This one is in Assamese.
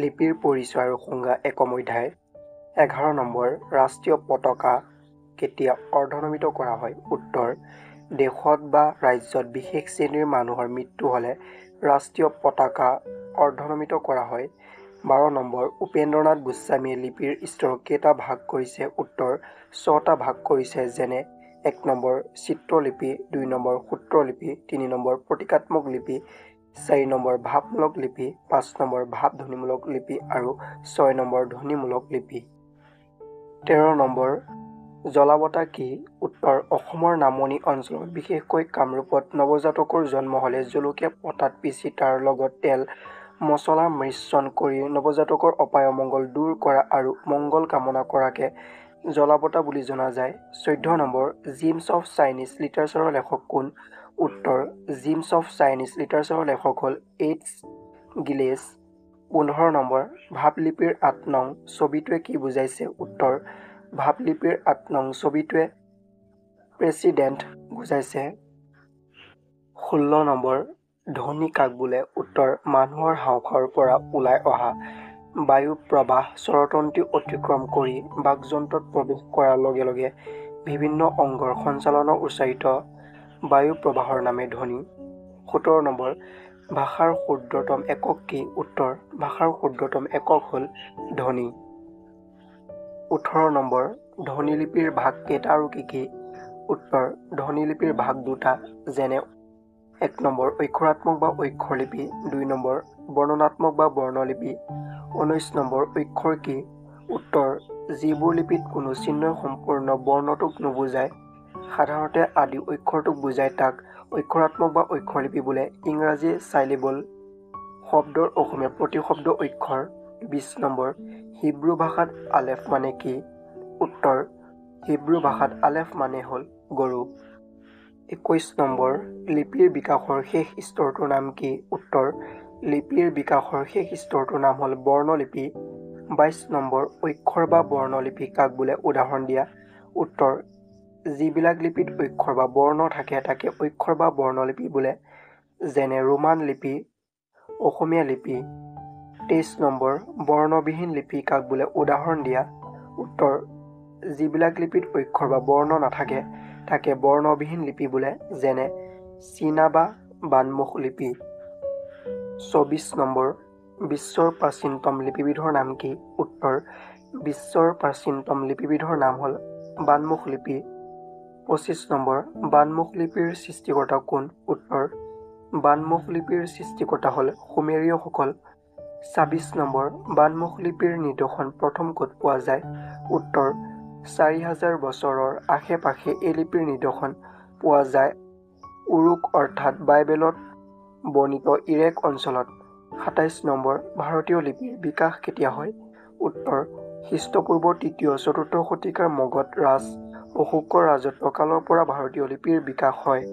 লিপিৰ পৰিচয় আৰু সংজ্ঞা একম অধ্যায়। 11 নম্বৰ ৰাষ্ট্ৰীয় পতাকা কেতিয়া অৰ্ধনমিত কৰা হয়? উত্তৰ: দেশত বা ৰাজ্যত বিশেষ শ্ৰেণীৰ মানুহৰ মৃত্যু হ'লে ৰাষ্ট্ৰীয় পতাকা অৰ্ধনমিত কৰা হয়। 12 নম্বৰ উপেন্দ্ৰনাথ গোস্বামীয়ে লিপিৰ স্তৰক কেইটা ভাগ কৰিছে? উত্তৰ: 6টা ভাগ কৰিছে। যেনে 1 নম্বৰ চিত্ৰলিপি, 2 নম্বৰ সূত্ৰলিপি, 3 নম্বৰ প্ৰতীকাত্মক লিপি, 4 নম্বৰ ভাৱমূলক লিপি, 5 নম্বৰ ভাৱধ্বনিমূলক লিপি আৰু 6 নম্বৰ ধ্বনিমূলক লিপি। 13 নম্বৰ জলাবতা কি? উত্তৰ: অসমৰ নামনি অঞ্চলত বিশেষকৈ কামৰূপত নৱজাতকৰ জন্ম হ'লে জলকীয়া পতাত পিচি তাৰ লগত তেল মছলা মিশ্ৰণ কৰি নৱজাতকৰ অপায় অমংগল দূৰ কৰা আৰু মংগল কামনা কৰাকে জলাবতা বুলি জনা যায়। 14 নম্বৰ জিমছ অফ চাইনিজ লিটাৰেচাৰৰ লেখক কোন? উত্তৰ: জিমছ অফ চাইনিজ লিটাৰেচাৰৰ লেখক হ'ল এইচ. গিলেছ। 15 নম্বৰ ভাৱলিপিৰ 8 নং ছবিটোৱে কি বুজাইছে? উত্তৰ: ভাৱলিপিৰ 8 নং ছবিটোৱে প্ৰেচিডেণ্ট বুজাইছে। 16 নম্বৰ ধ্বনি কাক বোলে? উত্তৰ: মানুহৰ হাঁওফাঁওৰ পৰা ওলাই অহা বায়ু প্ৰবাহ স্বৰতন্ত্ৰী অতিক্ৰম কৰি বাকযন্ত্ৰত প্ৰৱেশ কৰাৰ লগে লগে বিভিন্ন অংগৰ সঞ্চালনত উচ্চাৰিত বায়ু প্ৰবাহৰ নামে ধ্বনি। 17 নম্বৰ ভাষাৰ ক্ষুদ্ৰতম একক কি? উত্তৰ: ভাষাৰ ক্ষুদ্ৰতম একক হ'ল ধ্বনি। 18 নম্বৰ ধ্বনিলিপিৰ ভাগ কেইটা আৰু কি কি? উত্তৰ: ধ্বনিলিপিৰ ভাগ 2টা। যেনে 1 নম্বৰ অক্ষৰাত্মক বা অক্ষৰ লিপি, 2 নম্বৰ বৰ্ণনাত্মক বা বৰ্ণলিপি। 19 নম্বৰ অক্ষৰ কি? উত্তৰ: যিবোৰ লিপিত কোনো চিহ্নই সম্পূৰ্ণ বৰ্ণটোক নুবুজায়। সাধাৰণতে আদি অক্ষৰটোক বুজায় তাক অক্ষৰাত্মক বা অক্ষৰ লিপি বোলে। ইংৰাজী চাইলেবল শব্দৰ অসমীয়া প্ৰতিশব্দ অক্ষৰ। 20 নম্বৰ হিব্ৰু ভাষাত আলেফ মানে কি? উত্তৰ: হিব্ৰু ভাষাত আলেফ মানে হ'ল গৰু। 21 নম্বৰ লিপিৰ বিকাশৰ শেষ স্তৰটোৰ নাম কি? উত্তৰ: লিপিৰ বিকাশৰ শেষ স্তৰটোৰ নাম হ'ল বৰ্ণলিপি। 22 নম্বৰ অক্ষৰ বা বৰ্ণলিপি কাক বোলে? উদাহৰণ দিয়া। উত্তৰ: যিবিলাক লিপিত অক্ষৰ বা বৰ্ণ থাকে তাকে অক্ষৰ বা বৰ্ণলিপি বোলে। যেনে ৰোমান লিপি, অসমীয়া লিপি। 23 নম্বৰ বৰ্ণবিহীন লিপি কাক বোলে? উদাহৰণ দিয়া। উত্তৰ: যিবিলাক লিপিত অক্ষৰ বা বৰ্ণ নাথাকে তাকে বৰ্ণবিহীন লিপি বোলে। যেনে চীনা বা বানমুখ লিপি। 24 নম্বৰ বিশ্বৰ প্ৰাচীনতম লিপিবিধৰ নাম কি? উত্তৰ: বিশ্বৰ প্ৰাচীনতম লিপিবিধৰ নাম হ'ল বানমুখ লিপি। 25 নম্বৰ বানমুখ লিপিৰ সৃষ্টিকৰ্তা কোন? উত্তৰ: বানমুখ লিপিৰ সৃষ্টিকৰ্তা হ'ল সুমেৰীয়সকল। 26 নম্বৰ বানমুখ লিপিৰ নিদৰ্শন প্ৰথম ক'ত পোৱা যায়? উত্তৰ: 4000 বছৰৰ আশে পাশে এই লিপিৰ নিদৰ্শন পোৱা যায় উৰুক অৰ্থাৎ বাইবেলত বৰ্ণিত ইৰেক অঞ্চলত। 27 নম্বৰ ভাৰতীয় লিপিৰ বিকাশ কেতিয়া হয়? উত্তৰ: খ্ৰীষ্টপূৰ্ব 3য়-4ৰ্থ শতিকাৰ মগধ ৰাজ অশোকৰ ৰাজত্ব কালৰ পৰা ভাৰতীয় লিপিৰ বিকাশ হয়।